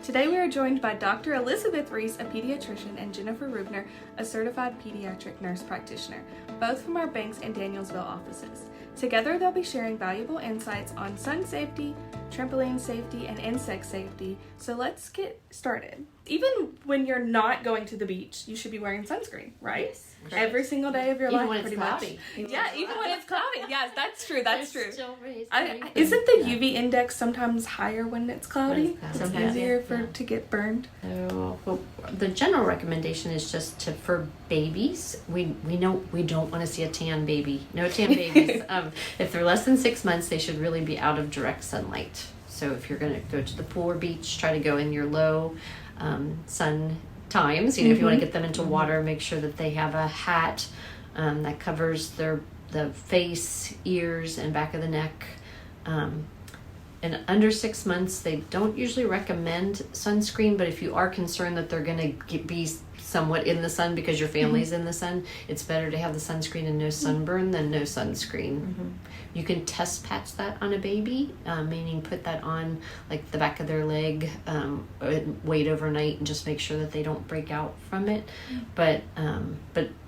Today we are joined by Dr. Elizabeth Reece, a pediatrician, and Jennifer Rubner, a certified pediatric nurse practitioner, both from our Banks and Danielsville offices. Together they'll be sharing valuable insights on sun safety, trampoline safety, and insect safety. So let's get started. Even when you're not going to the beach, you should be wearing sunscreen, right? Yes. Every single day of your life, when pretty it's much. cloudy. Even when it's cloudy. Yes, that's true. That's true. Isn't Isn't the UV index sometimes higher when it's cloudy? It's Sometimes, easier to get burned. So, well, the general recommendation is just for babies. We don't want to see a tan baby. No tan babies. If they're less than 6 months, they should really be out of direct sunlight. So if you're going to go to the pool or beach, try to go in your low sun times. If you want to get them into water, make sure that they have a hat that covers the face, ears, and back of the neck. And under 6 months, they don't usually recommend sunscreen, but if you are concerned that they're going to be somewhat in the sun because your family's in the sun, it's better to have the sunscreen and no sunburn than no sunscreen. You can test patch that on a baby, meaning put that on like the back of their leg, wait overnight and just make sure that they don't break out from it. But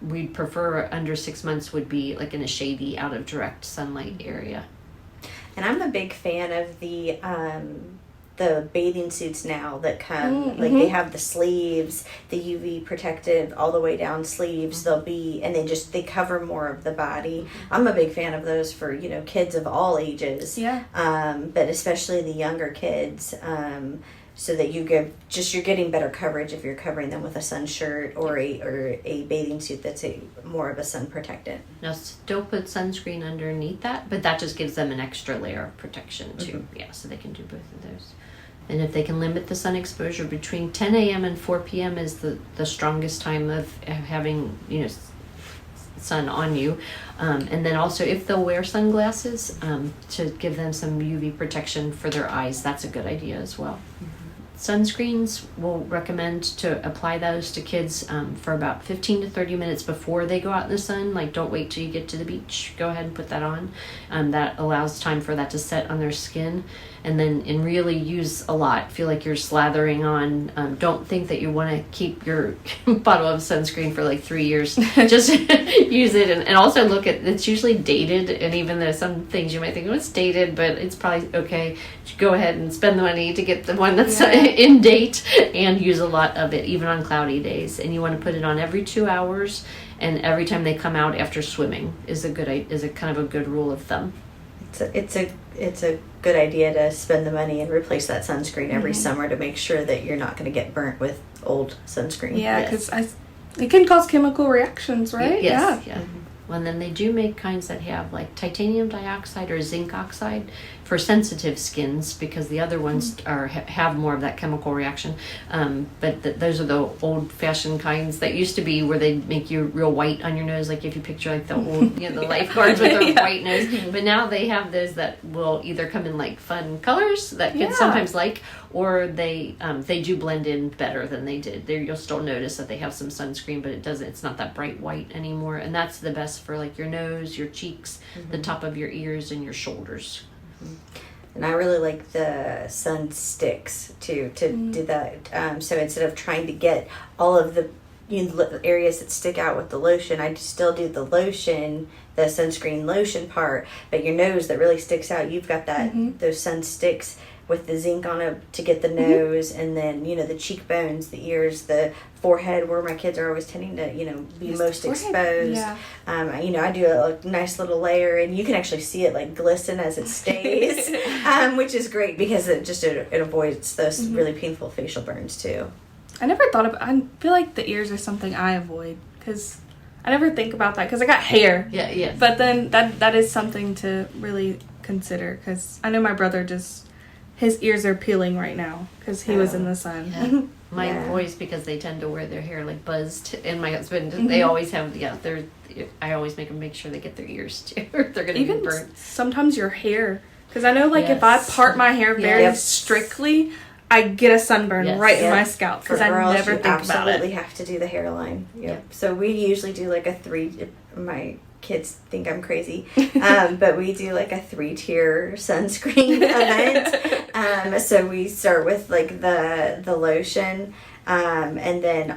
we'd prefer under 6 months would be like in a shady, out of direct sunlight area. And I'm a big fan of the bathing suits now that come, like they have the sleeves, the UV protective all the way down sleeves. They'll be, and they cover more of the body. I'm a big fan of those for, kids of all ages. Yeah. But especially the younger kids, so that you're getting better coverage if you're covering them with a sun shirt or a bathing suit that's more of a sun protectant. Now still put sunscreen underneath that, but that just gives them an extra layer of protection too. Yeah, so they can do both of those. And if they can limit the sun exposure between 10 a.m. and 4 p.m. is the strongest time of having sun on you. And then also if they'll wear sunglasses to give them some UV protection for their eyes, that's a good idea as well. Sunscreens, we'll recommend to apply those to kids for about 15 to 30 minutes before they go out in the sun. Like, don't wait till you get to the beach. Go ahead and put that on. That allows time for that to set on their skin. And really use a lot. Feel like you're slathering on. Don't think that you want to keep your bottle of sunscreen for like 3 years. Just use it. And also look at, it's usually dated. And even though some things you might think, it's dated, but it's probably okay. Go ahead and spend the money to get the one that's in date and use a lot of it, even on cloudy days. And you want to put it on every 2 hours, and every time they come out after swimming is a kind of a good rule of thumb. It's a good idea to spend the money and replace that sunscreen every summer to make sure that you're not going to get burnt with old sunscreen. Yeah, because it can cause chemical reactions, right? Yes. Yeah. Well, and then they do make kinds that have like titanium dioxide or zinc oxide for sensitive skins, because the other ones have more of that chemical reaction. But those are the old-fashioned kinds that used to be where they make you real white on your nose, like if you picture like the old, the lifeguards with their white nose. But now they have those that will either come in like fun colors that kids sometimes like, or they do blend in better than they did. You'll still notice that they have some sunscreen, but it's not that bright white anymore. And that's the best for like your nose, your cheeks, the top of your ears, and your shoulders. And I really like the sun sticks to do that. So instead of trying to get all of the areas that stick out with the lotion, I still do the lotion, the sunscreen lotion part. But your nose that really sticks out, you've got that those sun sticks with the zinc on it to get the nose, and then the cheekbones, the ears, the forehead, where my kids are always tending to be most exposed. I do a nice little layer, and you can actually see it like glisten as it stays, which is great because it avoids those really painful facial burns too. I never thought about. I feel like the ears are something I avoid because I never think about that because I got hair. Yeah. But then that is something to really consider, because I know my brother his ears are peeling right now because he was in the sun. Yeah. My boys, because they tend to wear their hair like buzzed, and my husband, they always have, I always make sure they get their ears too, or they're going to be burnt. Sometimes your hair, because I know if I part my hair very strictly, I get a sunburn right in my scalp because I never think about it. Absolutely have to do the hairline. Yep. So we usually do like a 3. My kids think I'm crazy. But we do like a 3-tier sunscreen event. So we start with like the lotion. And then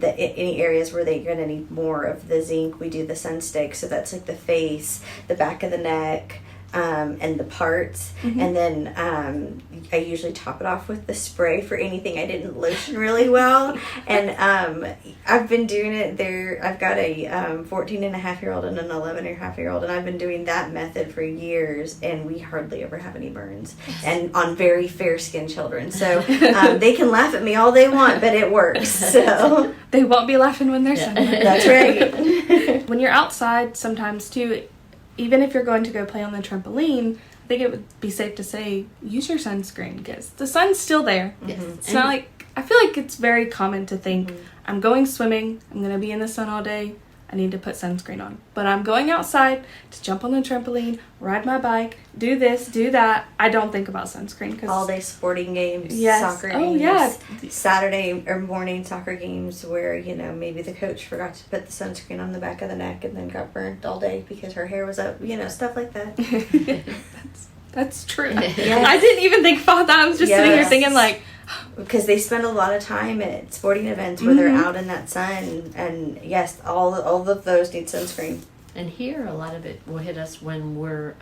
any areas where they're going to need more of the zinc, we do the sun stick. So that's like the face, the back of the neck, and the parts. And then I usually top it off with the spray for anything I didn't lotion really well. And I've been doing it there. I've got a 14 and a half year old and an 11 and a half year old, and I've been doing that method for years, and we hardly ever have any burns, and on very fair skinned children. So they can laugh at me all they want, but it works. So they won't be laughing when they're sunburned. That's right. When you're outside sometimes too, even if you're going to go play on the trampoline, I think it would be safe to say use your sunscreen because the sun's still there. Yes. It's not like, I feel like it's very common to think, I'm going swimming, I'm going to be in the sun all day, I need to put sunscreen on. But I'm going outside to jump on the trampoline, ride my bike, do this, do that. I don't think about sunscreen. Cause all day sporting games, yes. soccer games, Saturday or morning soccer games where, maybe the coach forgot to put the sunscreen on the back of the neck and then got burnt all day because her hair was up, stuff like that. That's true. Yes. I didn't even think about that. I was just sitting here thinking like, because they spend a lot of time at sporting events where they're out in that sun, and yes, all of those need sunscreen. And here, a lot of it will hit us when we're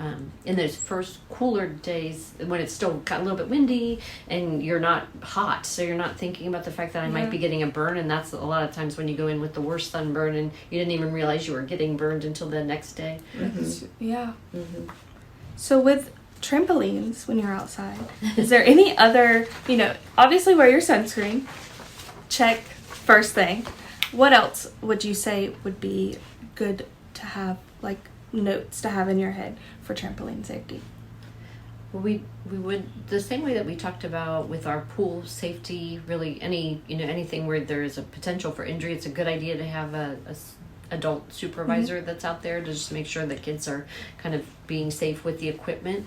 in those first cooler days when it's still a little bit windy and you're not hot, so you're not thinking about the fact that I might be getting a burn. And that's a lot of times when you go in with the worst sunburn and you didn't even realize you were getting burned until the next day. Yeah. So with trampolines when you're outside, is there any other, obviously wear your sunscreen, check first thing. What else would you say would be good to have, like notes to have in your head for trampoline safety? Well, we would, the same way that we talked about with our pool safety, really anything where there is a potential for injury, it's a good idea to have a adult supervisor that's out there to just make sure that kids are kind of being safe with the equipment.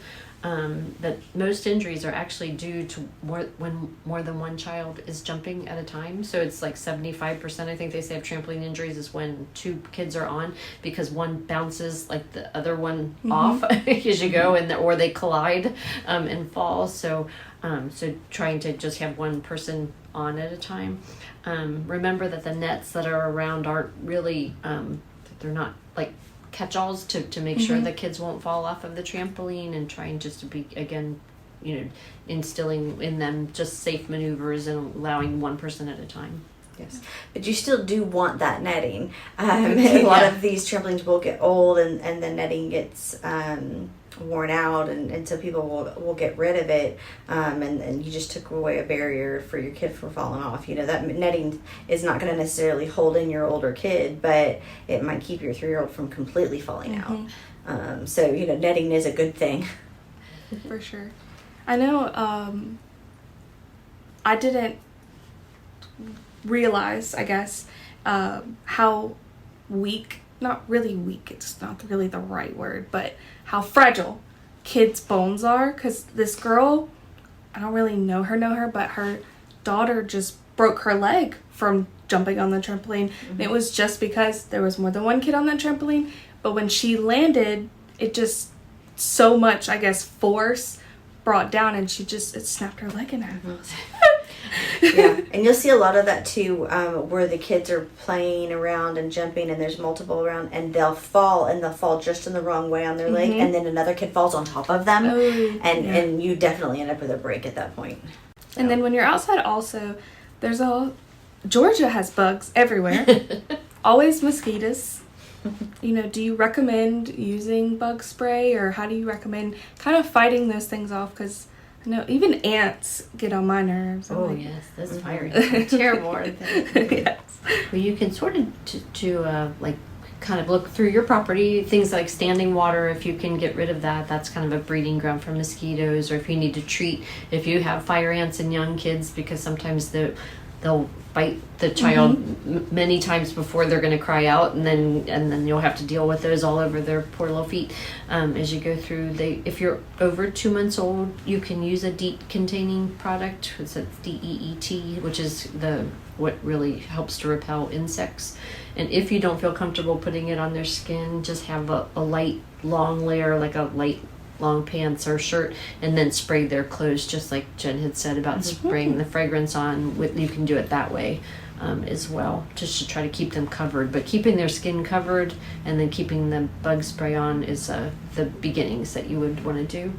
That most injuries are actually due to when more than one child is jumping at a time. So it's like 75%, I think they say, of trampoline injuries is when 2 kids are on, because one bounces like the other one off as you go, or they collide and fall. So trying to just have one person on at a time. Remember that the nets that are around aren't really, they're not like catch-alls to make sure that kids won't fall off of the trampoline, and trying just to be, again, instilling in them just safe maneuvers and allowing one person at a time. Yes, but you still do want that netting. A lot of these trampolines will get old and the netting gets worn out, and so people will get rid of it, and you just took away a barrier for your kid from falling off. That netting is not going to necessarily hold in your older kid, but it might keep your 3-year-old from completely falling out. So netting is a good thing. For sure. I know I didn't realize, I guess, how weak, not really weak, it's not really the right word, but how fragile kids' bones are. Because this girl, I don't really know her, but her daughter just broke her leg from jumping on the trampoline. And it was just because there was more than one kid on that trampoline, but when she landed, it just so much, I guess, force brought down, and it snapped her leg in half. Yeah, and you'll see a lot of that too, where the kids are playing around and jumping, and there's multiple around, and they'll fall just in the wrong way on their leg, and then another kid falls on top of them, and you definitely end up with a break at that point. So. And then when you're outside also, Georgia has bugs everywhere. Always mosquitoes. Do you recommend using bug spray, or how do you recommend kind of fighting those things off? Because I know even ants get on my nerves. Yes, those fire ants are terrible, aren't they? Yes. Well, you can sort of kind of look through your property, things like standing water. If you can get rid of that, that's kind of a breeding ground for mosquitoes. Or if you need to treat, if you have fire ants and young kids, because sometimes the they'll bite the child many times before they're going to cry out, and then you'll have to deal with those all over their poor little feet as you go through. If you're over 2 months old, you can use a DEET containing product. It's DEET, which is what really helps to repel insects. And if you don't feel comfortable putting it on their skin, just have a light long layer, like a light long pants or shirt, and then spray their clothes, just like Jen had said about spraying the fragrance on. You can do it that way as well, just to try to keep them covered. But keeping their skin covered and then keeping the bug spray on is the beginnings that you would want to do.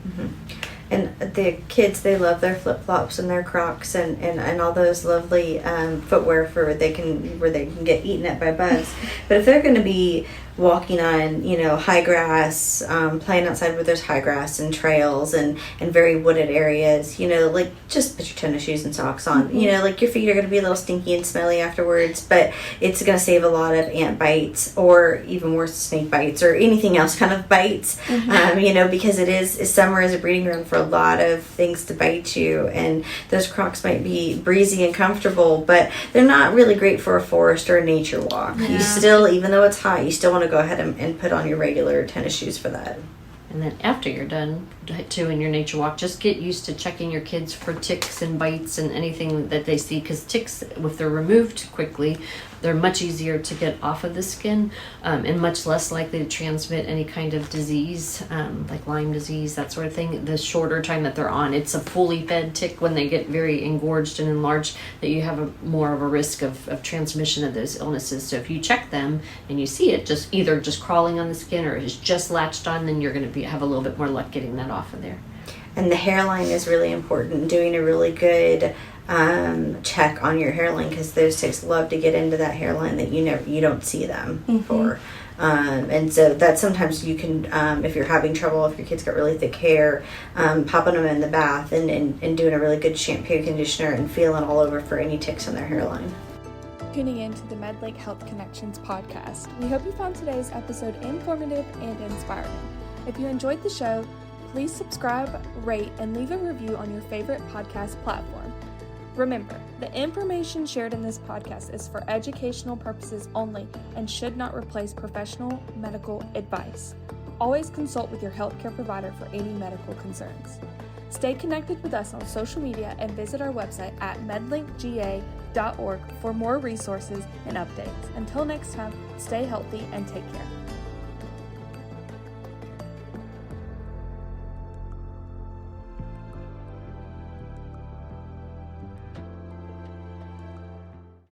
And the kids, they love their flip-flops and their Crocs and all those lovely footwear where they can get eaten up by bugs. But if they're going to be walking on, high grass, playing outside where there's high grass and trails and very wooded areas, like just put your tennis shoes and socks on. Like your feet are going to be a little stinky and smelly afterwards, but it's going to save a lot of ant bites, or even worse, snake bites, or anything else kind of bites, because summer is a breeding ground for a lot of things to bite you, and those Crocs might be breezy and comfortable, but they're not really great for a forest or a nature walk. You still, even though it's hot, you still want to go ahead and put on your regular tennis shoes for that. And then after you're done too in your nature walk, just get used to checking your kids for ticks and bites and anything that they see, because ticks, if they're removed quickly, they're much easier to get off of the skin, and much less likely to transmit any kind of disease, like Lyme disease, that sort of thing. The shorter time that they're on, it's a fully fed tick. When they get very engorged and enlarged, that you have more of a risk of transmission of those illnesses. So if you check them and you see it either just crawling on the skin or it's just latched on, then you're going to have a little bit more luck getting that off of there. And the hairline is really important. Doing a really good check on your hairline, because those ticks love to get into that hairline that you don't see them for. And so that sometimes you can, if you're having trouble, if your kid's got really thick hair, popping them in the bath and doing a really good shampoo, conditioner, and feeling all over for any ticks on their hairline. Tuning in to the MedLink Health Connections podcast. We hope you found today's episode informative and inspiring. If you enjoyed the show, please subscribe, rate, and leave a review on your favorite podcast platform. Remember, the information shared in this podcast is for educational purposes only and should not replace professional medical advice. Always consult with your healthcare provider for any medical concerns. Stay connected with us on social media and visit our website at medlinkga.org for more resources and updates. Until next time, stay healthy and take care.